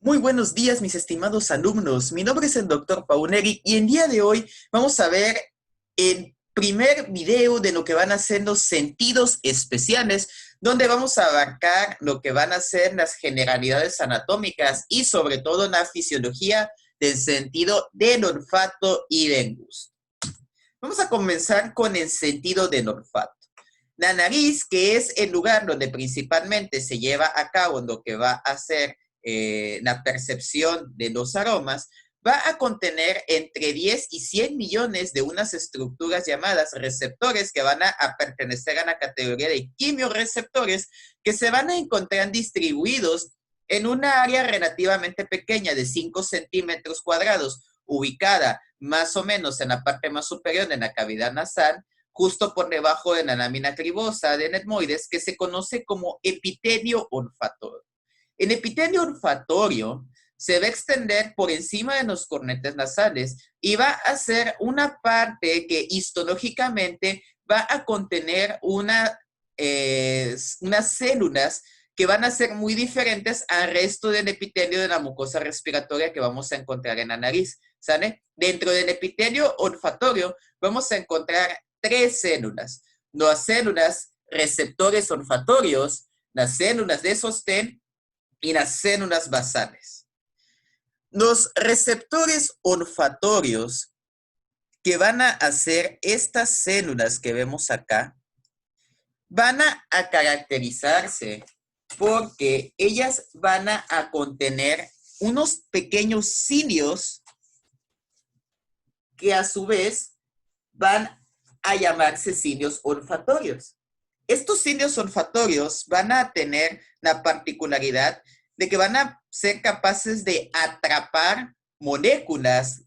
Muy buenos días, mis estimados alumnos. Mi nombre es el Dr. Pauneri y el día de hoy vamos a ver el primer video de lo que van a ser los sentidos especiales, donde vamos a abarcar lo que van a ser las generalidades anatómicas y sobre todo la fisiología del sentido del olfato y del gusto. Vamos a comenzar con el sentido del olfato. La nariz, que es el lugar donde principalmente se lleva a cabo lo que va a ser la percepción de los aromas, va a contener entre 10 y 100 millones de unas estructuras llamadas receptores que van a pertenecer a la categoría de quimioreceptores que se van a encontrar distribuidos en una área relativamente pequeña de 5 centímetros cuadrados, ubicada más o menos en la parte más superior de la cavidad nasal, justo por debajo de la lámina cribosa de etmoides, que se conoce como epitelio olfatorio. El epitelio olfatorio se va a extender por encima de los cornetes nasales y va a ser una parte que histológicamente va a contener unas células que van a ser muy diferentes al resto del epitelio de la mucosa respiratoria que vamos a encontrar en la nariz, ¿sale? Dentro del epitelio olfatorio vamos a encontrar tres células: las células receptores olfatorios, las células de sostén y las células basales. Los receptores olfatorios que van a hacer estas células que vemos acá van a caracterizarse porque ellas van a contener unos pequeños cilios que a su vez van a llamarse cilios olfatorios. Estos cilios olfatorios van a tener la particularidad de que van a ser capaces de atrapar moléculas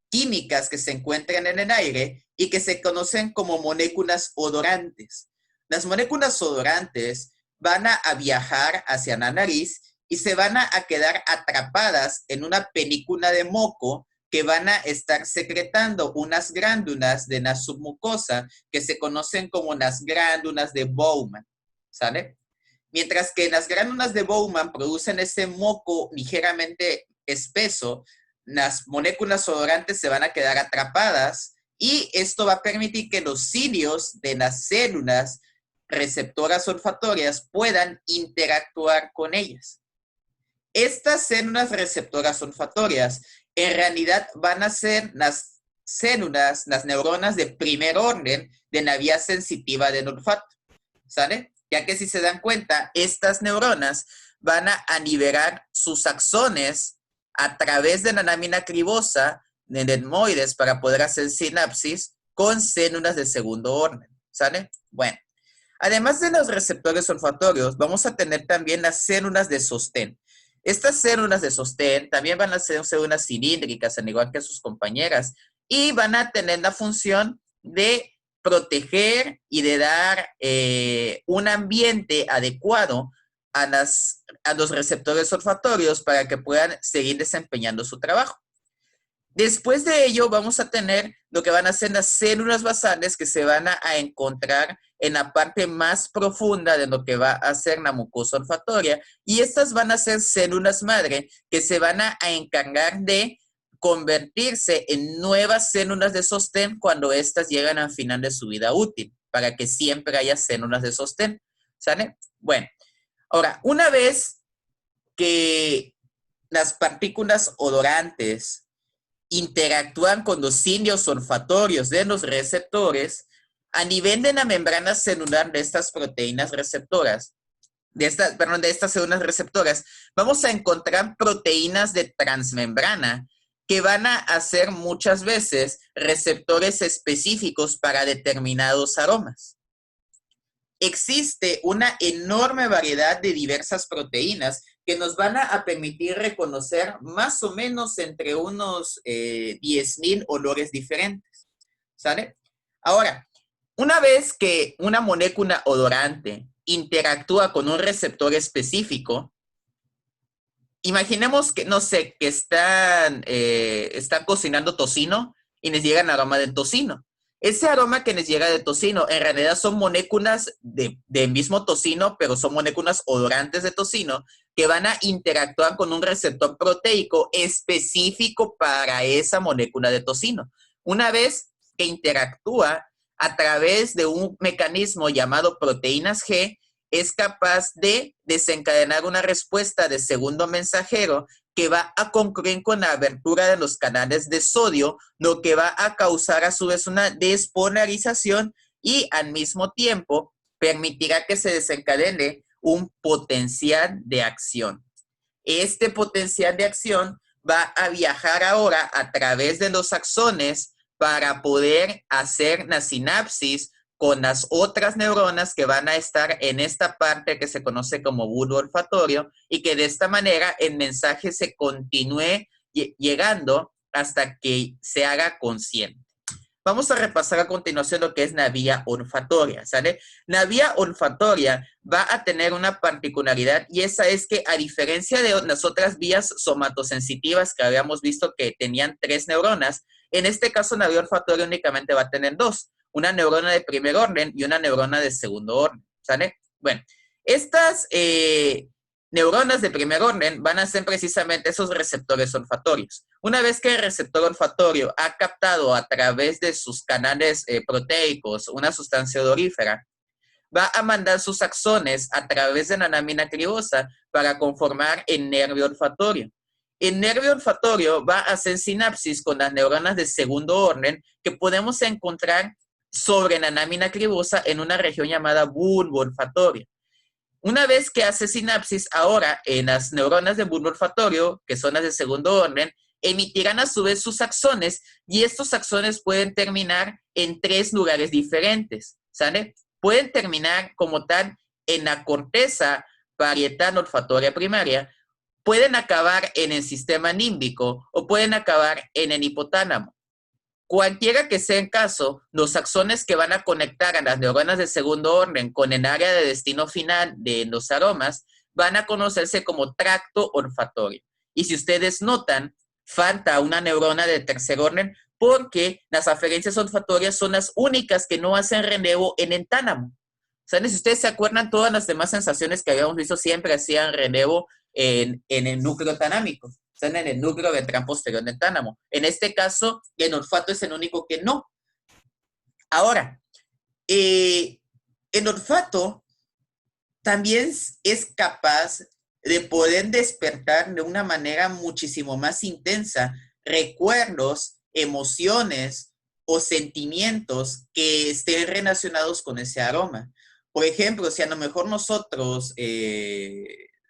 químicas que se encuentran en el aire y que se conocen como moléculas odorantes. Las moléculas odorantes van a viajar hacia la nariz y se van a quedar atrapadas en una película de moco que van a estar secretando unas glándulas de la submucosa que se conocen como las glándulas de Bowman, ¿sale? Mientras que las glándulas de Bowman producen ese moco ligeramente espeso, las moléculas odorantes se van a quedar atrapadas y esto va a permitir que los cilios de las células receptoras olfatorias puedan interactuar con ellas. Estas células receptoras olfatorias en realidad van a ser las células, las neuronas de primer orden de la vía sensitiva del olfato, ¿sale? Ya que si se dan cuenta, estas neuronas van a liberar sus axones a través de la lámina cribosa de etmoides para poder hacer sinapsis con células de segundo orden, ¿sale? Bueno, además de los receptores olfatorios, vamos a tener también las células de sostén. Estas células de sostén también van a ser células cilíndricas, al igual que sus compañeras, y van a tener la función de proteger y de dar un ambiente adecuado a los receptores olfatorios para que puedan seguir desempeñando su trabajo. Después de ello vamos a tener lo que van a ser las células basales que se van a encontrar en la parte más profunda de lo que va a ser la mucosa olfatoria, y estas van a ser células madre que se van a encargar de convertirse en nuevas células de sostén cuando éstas llegan al final de su vida útil, para que siempre haya células de sostén, ¿sale? Bueno, ahora, una vez que las partículas odorantes interactúan con los cilios olfatorios de los receptores, a nivel de la membrana celular de estas proteínas receptoras, de estas células receptoras, vamos a encontrar proteínas de transmembrana que van a hacer muchas veces receptores específicos para determinados aromas. Existe una enorme variedad de diversas proteínas que nos van a permitir reconocer más o menos entre unos 10,000 olores diferentes, ¿sale? Ahora, una vez que una molécula odorante interactúa con un receptor específico, imaginemos que, no sé, que están cocinando tocino y les llega el aroma del tocino. Ese aroma que les llega de tocino en realidad son moléculas del mismo tocino, pero son moléculas odorantes de tocino que van a interactuar con un receptor proteico específico para esa molécula de tocino. Una vez que interactúa a través de un mecanismo llamado proteínas G, es capaz de desencadenar una respuesta de segundo mensajero que va a concluir con la abertura de los canales de sodio, lo que va a causar a su vez una despolarización y al mismo tiempo permitirá que se desencadene un potencial de acción. Este potencial de acción va a viajar ahora a través de los axones para poder hacer la sinapsis con las otras neuronas que van a estar en esta parte que se conoce como bulbo olfatorio y que de esta manera el mensaje se continúe llegando hasta que se haga consciente. Vamos a repasar a continuación lo que es la vía olfatoria, ¿sale? La vía olfatoria va a tener una particularidad y esa es que a diferencia de las otras vías somatosensitivas que habíamos visto que tenían 3 neuronas, en este caso la vía olfatoria únicamente va a tener 2, una neurona de primer orden y una neurona de segundo orden, ¿sale? Bueno, estas neuronas de primer orden van a ser precisamente esos receptores olfatorios. Una vez que el receptor olfatorio ha captado a través de sus canales proteicos una sustancia odorífera, va a mandar sus axones a través de la lámina cribosa para conformar el nervio olfatorio. El nervio olfatorio va a hacer sinapsis con las neuronas de segundo orden que podemos encontrar sobre la lámina cribosa en una región llamada bulbo olfatorio. Una vez que hace sinapsis, ahora en las neuronas de bulbo olfatorio, que son las de segundo orden, emitirán a su vez sus axones y estos axones pueden terminar en 3 lugares diferentes, ¿sale? Pueden terminar como tal en la corteza parietal olfatoria primaria, pueden acabar en el sistema límbico o pueden acabar en el hipotálamo. Cualquiera que sea el caso, los axones que van a conectar a las neuronas de segundo orden con el área de destino final de los aromas van a conocerse como tracto olfatorio. Y si ustedes notan, falta una neurona de tercer orden porque las aferencias olfatorias son las únicas que no hacen relevo en el tálamo. ¿Saben? Si ustedes se acuerdan, todas las demás sensaciones que habíamos visto siempre hacían relevo en el núcleo talámico. Están en el núcleo ventral posterior del tálamo. En este caso, el olfato es el único que no. Ahora, el olfato también es capaz de poder despertar de una manera muchísimo más intensa recuerdos, emociones o sentimientos que estén relacionados con ese aroma. Por ejemplo, si a lo mejor nosotros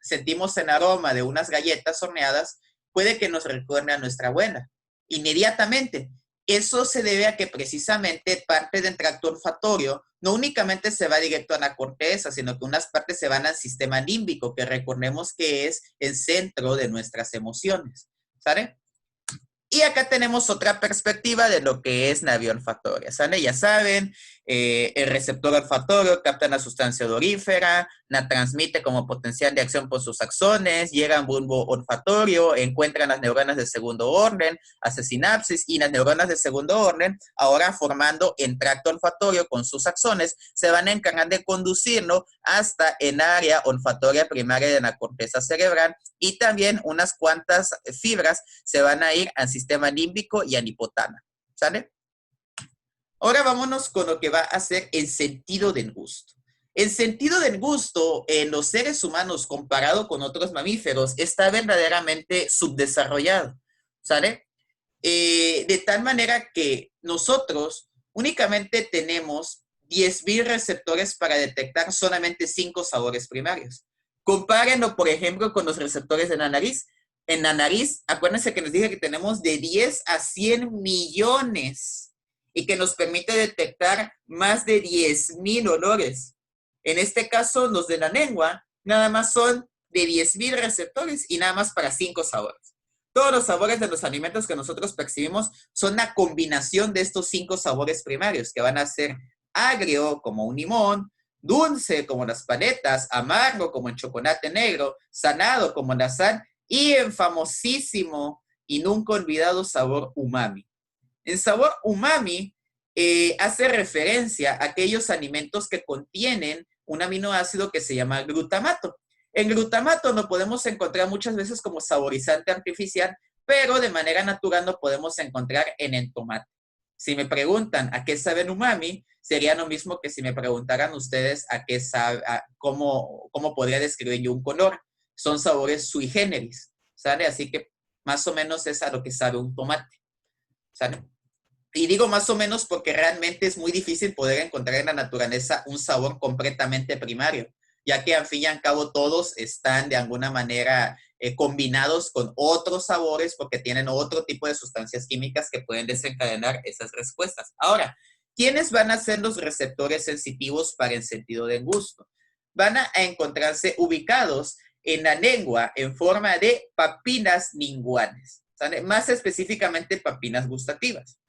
sentimos el aroma de unas galletas horneadas, puede que nos recuerde a nuestra abuela, inmediatamente. Eso se debe a que precisamente parte del tracto olfatorio no únicamente se va directo a la corteza, sino que unas partes se van al sistema límbico, que recordemos que es el centro de nuestras emociones, ¿sale? Y acá tenemos otra perspectiva de lo que es la vía olfatoria, ¿sale? Ya saben, el receptor olfatorio capta la sustancia odorífera, la transmite como potencial de acción por sus axones, llega a un bulbo olfatorio, encuentran las neuronas de segundo orden, hace sinapsis y las neuronas de segundo orden, ahora formando el tracto olfatorio con sus axones, se van a encargar de conducirlo hasta el área olfatoria primaria de la corteza cerebral y también unas cuantas fibras se van a ir al sistema límbico y al hipotálamo, ¿sale? Ahora vámonos con lo que va a ser el sentido del gusto. El sentido del gusto en los seres humanos comparado con otros mamíferos está verdaderamente subdesarrollado, ¿sale? De tal manera que nosotros únicamente tenemos 10,000 receptores para detectar solamente 5 sabores primarios. Compárenlo, por ejemplo, con los receptores de la nariz. En la nariz, acuérdense que les dije que tenemos de 10 a 100 millones y que nos permite detectar más de 10,000 olores. En este caso, los de la lengua, nada más son de 10,000 receptores y nada más para 5 sabores. Todos los sabores de los alimentos que nosotros percibimos son la combinación de estos 5 sabores primarios, que van a ser agrio, como un limón, dulce, como las paletas, amargo, como el chocolate negro, salado, como la sal, y el famosísimo y nunca olvidado sabor umami. El sabor umami hace referencia a aquellos alimentos que contienen un aminoácido que se llama glutamato. El glutamato lo podemos encontrar muchas veces como saborizante artificial, pero de manera natural lo podemos encontrar en el tomate. Si me preguntan a qué sabe el umami, sería lo mismo que si me preguntaran ustedes a qué sabe, cómo podría describir yo un color. Son sabores sui generis, ¿sale? Así que más o menos es a lo que sabe un tomate, ¿sale? Y digo más o menos porque realmente es muy difícil poder encontrar en la naturaleza un sabor completamente primario, ya que al fin y al cabo todos están de alguna manera combinados con otros sabores porque tienen otro tipo de sustancias químicas que pueden desencadenar esas respuestas. Ahora, ¿quiénes van a ser los receptores sensitivos para el sentido del gusto? Van a encontrarse ubicados en la lengua en forma de papilas linguales, ¿sale? Más específicamente papilas gustativas.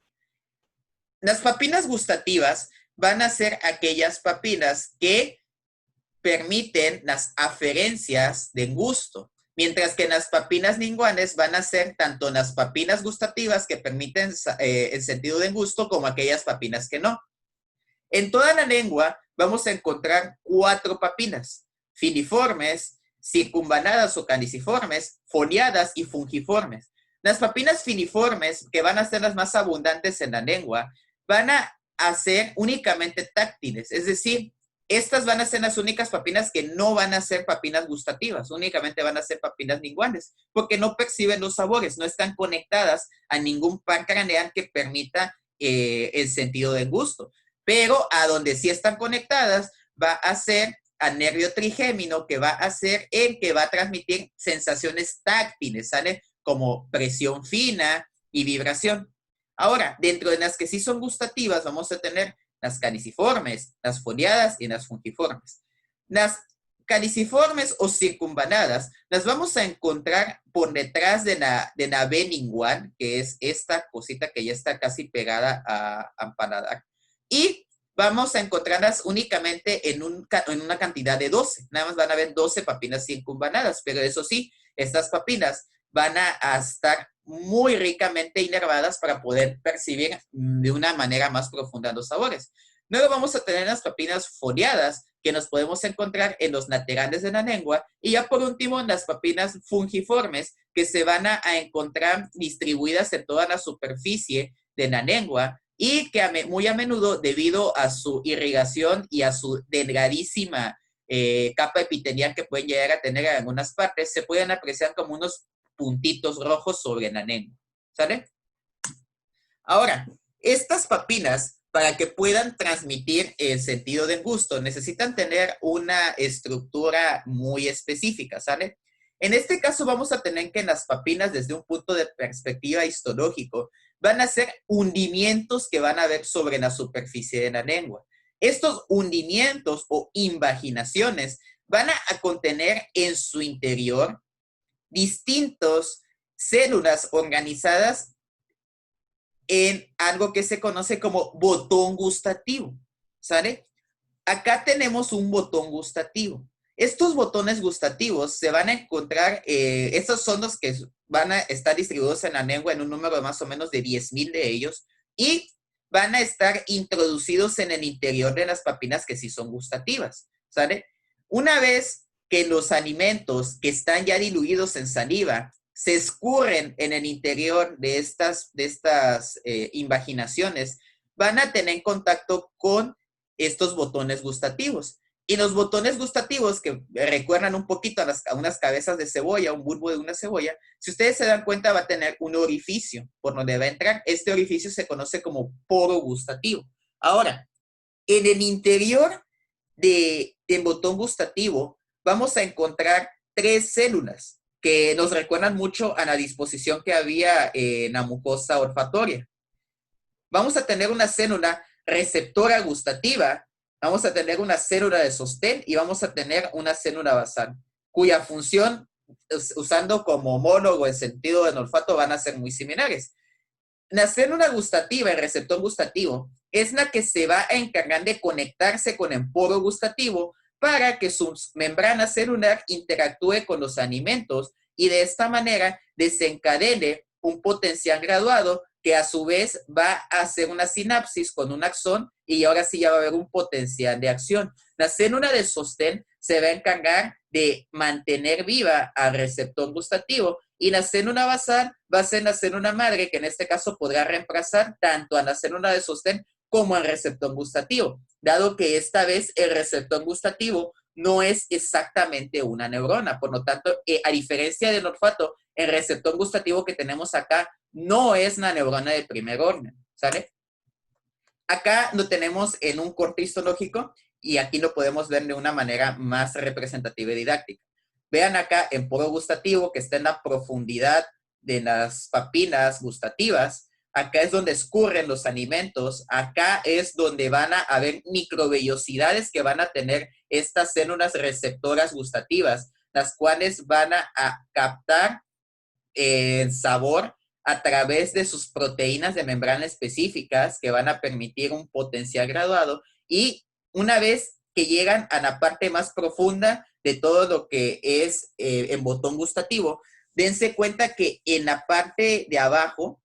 Las papilas gustativas van a ser aquellas papilas que permiten las aferencias de gusto, mientras que las papilas linguales van a ser tanto las papilas gustativas que permiten el sentido de gusto como aquellas papilas que no. En toda la lengua vamos a encontrar 4 papilas: filiformes, circunvaladas o caniciformes, foliadas y fungiformes. Las papilas filiformes, que van a ser las más abundantes en la lengua, van a ser únicamente táctiles, es decir, estas van a ser las únicas papilas que no van a ser papilas gustativas, únicamente van a ser papilas linguales, porque no perciben los sabores, no están conectadas a ningún par craneal que permita el sentido del gusto. Pero a donde sí están conectadas va a ser al nervio trigémino, que va a ser el que va a transmitir sensaciones táctiles, ¿sale? Como presión fina y vibración. Ahora, dentro de las que sí son gustativas, vamos a tener las caniciformes, las foliadas y las fungiformes. Las caniciformes o circunvaladas las vamos a encontrar por detrás de la B lingual, que es esta cosita que ya está casi pegada a paladar. Y vamos a encontrarlas únicamente en una cantidad de 12. Nada más van a haber 12 papilas circunvaladas, pero eso sí, estas papilas van a estar muy ricamente inervadas para poder percibir de una manera más profunda los sabores. Luego vamos a tener las papilas foliadas, que nos podemos encontrar en los laterales de la lengua, y ya por último las papilas fungiformes, que se van a encontrar distribuidas en toda la superficie de la lengua, y que muy a menudo, debido a su irrigación y a su delgadísima capa epitelial que pueden llegar a tener en algunas partes, se pueden apreciar como unos puntitos rojos sobre la lengua, ¿sale? Ahora, estas papilas, para que puedan transmitir el sentido del gusto, necesitan tener una estructura muy específica, ¿sale? En este caso vamos a tener que las papilas, desde un punto de perspectiva histológico, van a ser hundimientos que van a haber sobre la superficie de la lengua. Estos hundimientos o invaginaciones van a contener en su interior distintas células organizadas en algo que se conoce como botón gustativo, ¿sale? Acá tenemos un botón gustativo. Estos botones gustativos se van a encontrar, estos son los que van a estar distribuidos en la lengua en un número de más o menos de 10,000 de ellos, y van a estar introducidos en el interior de las papilas que sí son gustativas, ¿sale? Una vez que los alimentos que están ya diluidos en saliva se escurren en el interior de estas invaginaciones, van a tener contacto con estos botones gustativos. Y los botones gustativos, que recuerdan un poquito a unas cabezas de cebolla, un bulbo de una cebolla, si ustedes se dan cuenta, va a tener un orificio por donde va a entrar. Este orificio se conoce como poro gustativo. Ahora, en el interior del botón gustativo vamos a encontrar 3 células que nos recuerdan mucho a la disposición que había en la mucosa olfatoria. Vamos a tener una célula receptora gustativa, vamos a tener una célula de sostén y vamos a tener una célula basal, cuya función, usando como homólogo en sentido del olfato, van a ser muy similares. La célula gustativa, el receptor gustativo, es la que se va a encargar de conectarse con el poro gustativo para que su membrana celular interactúe con los alimentos y de esta manera desencadene un potencial graduado que a su vez va a hacer una sinapsis con un axón y ahora sí ya va a haber un potencial de acción. La célula de sostén se va a encargar de mantener viva al receptor gustativo y la célula basal va a ser la célula madre que en este caso podrá reemplazar tanto a la célula de sostén como al receptor gustativo, dado que esta vez el receptor gustativo no es exactamente una neurona. Por lo tanto, a diferencia del olfato, el receptor gustativo que tenemos acá no es una neurona de primer orden, ¿sale? Acá lo tenemos en un corte histológico y aquí lo podemos ver de una manera más representativa y didáctica. Vean acá en poro gustativo que está en la profundidad de las papilas gustativas. Acá es donde escurren los alimentos. Acá es donde van a haber microvellosidades que van a tener estas células receptoras gustativas, las cuales van a captar el sabor a través de sus proteínas de membrana específicas que van a permitir un potencial graduado y una vez que llegan a la parte más profunda de todo lo que es el botón gustativo, dense cuenta que en la parte de abajo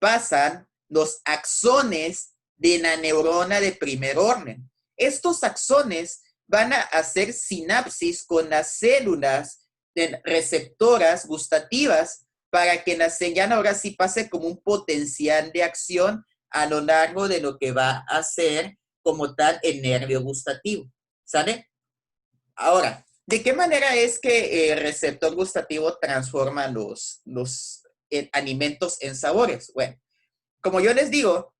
pasan los axones de la neurona de primer orden. Estos axones van a hacer sinapsis con las células receptoras gustativas para que la señal ahora sí pase como un potencial de acción a lo largo de lo que va a ser como tal el nervio gustativo. ¿Sale? Ahora, ¿de qué manera es que el receptor gustativo transforma los alimentos en sabores? Bueno, como yo les digo,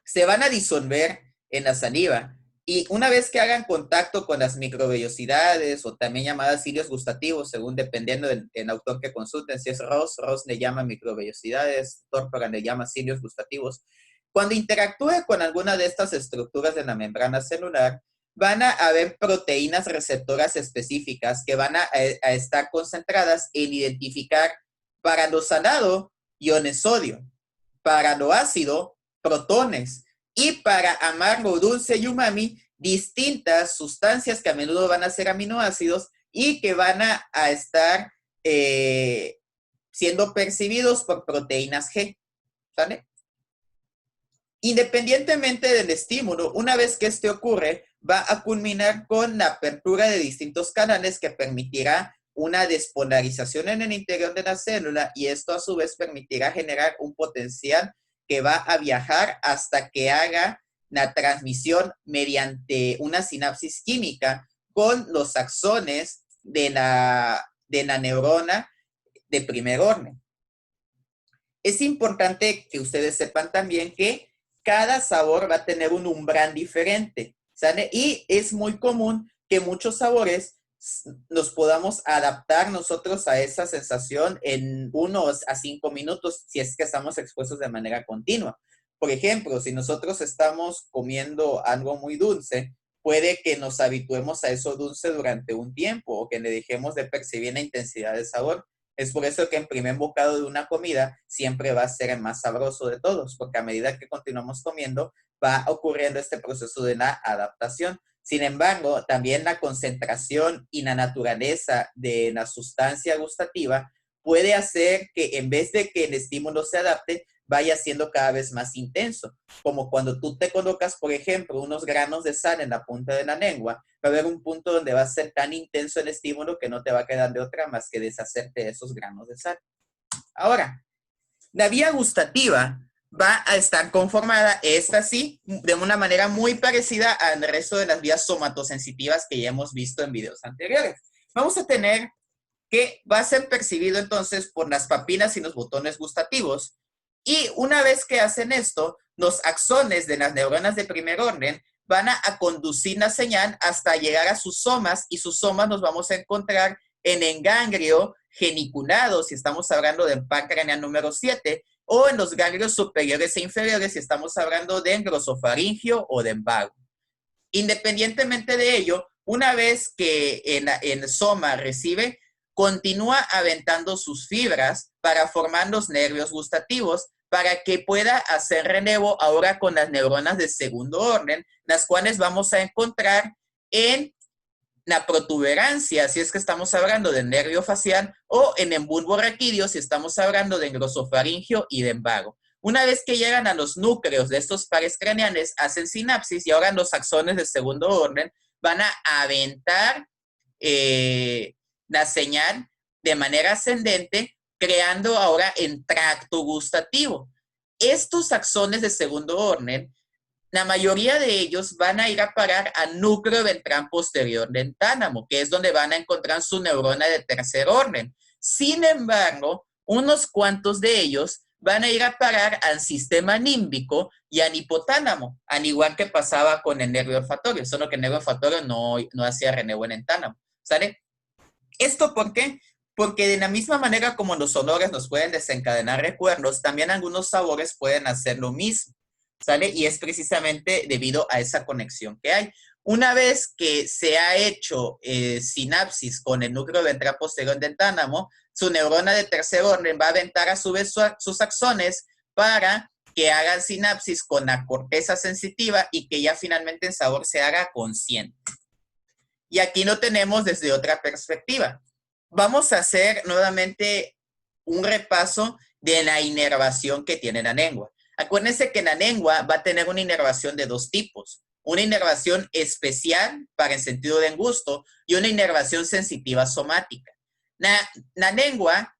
se van a disolver en la saliva y una vez que hagan contacto con las microvellosidades o también llamadas cilios gustativos, según dependiendo del autor que consulten, si es Ross le llama microvellosidades, Tortora le llama cilios gustativos. Cuando interactúe con alguna de estas estructuras de la membrana celular, van a haber proteínas receptoras específicas que van a estar concentradas en identificar para lo salado iones sodio, para lo ácido protones y para amargo, dulce y umami distintas sustancias que a menudo van a ser aminoácidos y que van a estar siendo percibidos por proteínas G. ¿Vale? Independientemente del estímulo, una vez que este ocurre, va a culminar con la apertura de distintos canales que permitirá una despolarización en el interior de la célula y esto a su vez permitirá generar un potencial que va a viajar hasta que haga la transmisión mediante una sinapsis química con los axones de la neurona de primer orden. Es importante que ustedes sepan también que cada sabor va a tener un umbral diferente, ¿sale? Y es muy común que muchos sabores nos podamos adaptar nosotros a esa sensación en 1 a 5 minutos si es que estamos expuestos de manera continua. Por ejemplo, si nosotros estamos comiendo algo muy dulce, puede que nos habituemos a eso dulce durante un tiempo o que le dejemos de percibir la intensidad del sabor. Es por eso que el primer bocado de una comida siempre va a ser el más sabroso de todos, porque a medida que continuamos comiendo, va ocurriendo este proceso de la adaptación. Sin embargo, también la concentración y la naturaleza de la sustancia gustativa puede hacer que en vez de que el estímulo se adapte, vaya siendo cada vez más intenso. Como cuando tú te colocas, por ejemplo, unos granos de sal en la punta de la lengua, va a haber un punto donde va a ser tan intenso el estímulo que no te va a quedar de otra más que deshacerte de esos granos de sal. Ahora, la vía gustativa va a estar conformada, esta sí, de una manera muy parecida al resto de las vías somatosensitivas que ya hemos visto en videos anteriores. Vamos a tener que va a ser percibido entonces por las papilas y los botones gustativos. Y una vez que hacen esto, los axones de las neuronas de primer orden van a conducir la señal hasta llegar a sus somas y sus somas nos vamos a encontrar en el ganglio geniculado, si estamos hablando del par craneal número 7, o en los ganglios superiores e inferiores, si estamos hablando de glosofaringio o de vago. Independientemente de ello, una vez que el soma recibe, continúa aventando sus fibras para formar los nervios gustativos para que pueda hacer relevo ahora con las neuronas de segundo orden, las cuales vamos a encontrar en la protuberancia, si es que estamos hablando del nervio facial, o en el bulbo raquídeo, si estamos hablando de glosofaringio y de vago. Una vez que llegan a los núcleos de estos pares craneales, hacen sinapsis y ahora los axones de segundo orden van a aventar la señal de manera ascendente, creando ahora el tracto gustativo. Estos axones de segundo orden, la mayoría de ellos van a ir a parar al núcleo ventral posterior del tálamo, que es donde van a encontrar su neurona de tercer orden. Sin embargo, unos cuantos de ellos van a ir a parar al sistema límbico y al hipotálamo, al igual que pasaba con el nervio olfatorio, solo que el nervio olfatorio no hacía renuevo en el tálamo, ¿sale? ¿Esto por qué? Porque de la misma manera como los olores nos pueden desencadenar recuerdos, también algunos sabores pueden hacer lo mismo, ¿sale? Y es precisamente debido a esa conexión que hay. Una vez que se ha hecho sinapsis con el núcleo ventral posterior del tálamo, su neurona de tercer orden va a aventar a su vez sus axones para que hagan sinapsis con la corteza sensitiva y que ya finalmente el sabor se haga consciente. Y aquí lo tenemos desde otra perspectiva. Vamos a hacer nuevamente un repaso de la inervación que tiene la lengua. Acuérdense que la lengua va a tener una inervación de dos tipos. Una inervación especial para el sentido del gusto y una inervación sensitiva somática. La lengua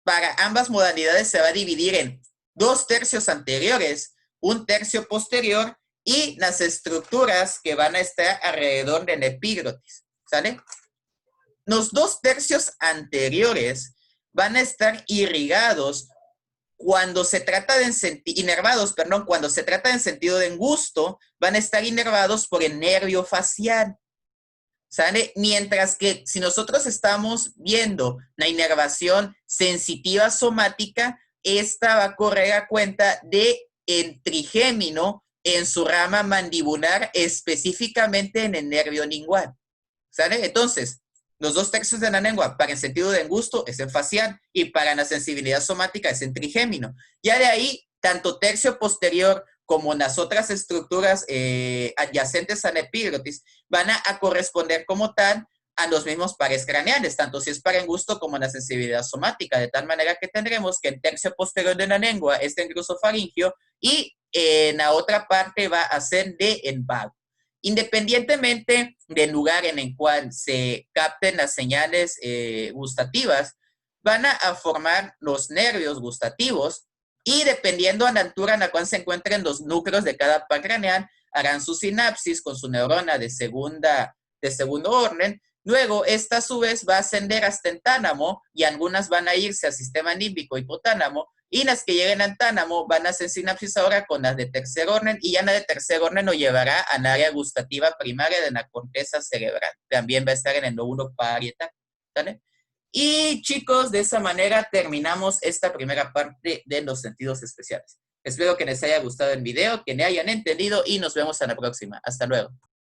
para ambas modalidades se va a dividir en 2/3 anteriores, 1/3 posterior y las estructuras que van a estar alrededor del epiglotis, ¿sale? Los 2/3 anteriores van a estar irrigados cuando se trata de inervados, perdón, cuando se trata en sentido de gusto, van a estar inervados por el nervio facial, ¿sale? Mientras que si nosotros estamos viendo la inervación sensitiva somática, esta va a correr a cuenta de el trigémino en su rama mandibular, específicamente en el nervio lingual, ¿sale? Entonces, los 2/3 de la lengua para el sentido de gusto es en facial y para la sensibilidad somática es en trigémino. Ya de ahí, tanto tercio posterior como las otras estructuras adyacentes al epiglotis van a corresponder como tal a los mismos pares craneales, tanto si es para el gusto como la sensibilidad somática, de tal manera que tendremos que el tercio posterior de la lengua es el glosofaringio y la otra parte va a ser de el vago. Independientemente del lugar en el cual se capten las señales gustativas, van a formar los nervios gustativos y dependiendo a la altura en la cual se encuentren los núcleos de cada par craneal, harán su sinapsis con su neurona de segundo orden. Luego, esta a su vez va a ascender hasta el tálamo y algunas van a irse al sistema límbico hipotálamo y las que lleguen al tálamo van a hacer sinapsis ahora con las de tercer orden y ya la de tercer orden lo llevará al área gustativa primaria de la corteza cerebral. También va a estar en el lóbulo parietal, ¿vale? Y chicos, de esa manera terminamos esta primera parte de los sentidos especiales. Espero que les haya gustado el video, que me hayan entendido y nos vemos en la próxima. Hasta luego.